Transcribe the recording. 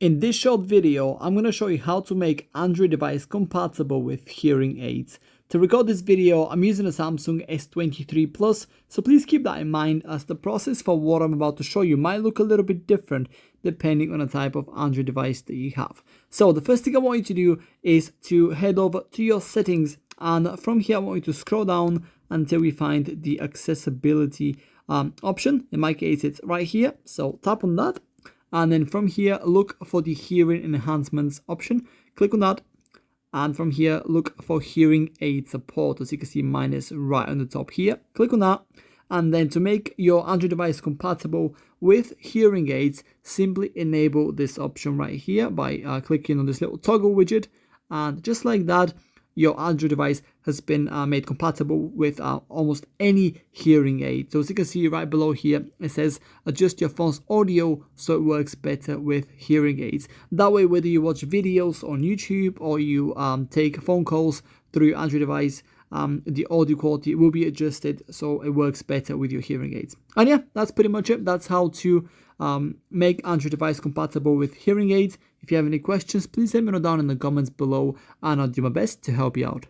In this short video, I'm going to show you how to make Android device compatible with hearing aids. To record this video, I'm using a Samsung S23 Plus, so please keep that in mind as the process for what I'm about to show you might look a little bit different depending on the type of Android device that you have. So the first thing I want you to do is to head over to your settings, and from here I want you to scroll down until we find the accessibility option. In my case, it's right here, so tap on that. And then from here, look for the hearing enhancements option. Click on that. And from here, look for hearing aid support. As you can see, mine is right on the top here. Click on that. And then to make your Android device compatible with hearing aids, simply enable this option right here by clicking on this little toggle widget. And just like that, your Android device has been made compatible with almost any hearing aid. So as you can see right below here, it says adjust your phone's audio so it works better with hearing aids. That way, whether you watch videos on YouTube or you take phone calls through your Android device, the audio quality will be adjusted so it works better with your hearing aids. And yeah, that's pretty much it. That's how to make Android device compatible with hearing aids. If you have any questions, please let me know down in the comments below and I'll do my best to help you out.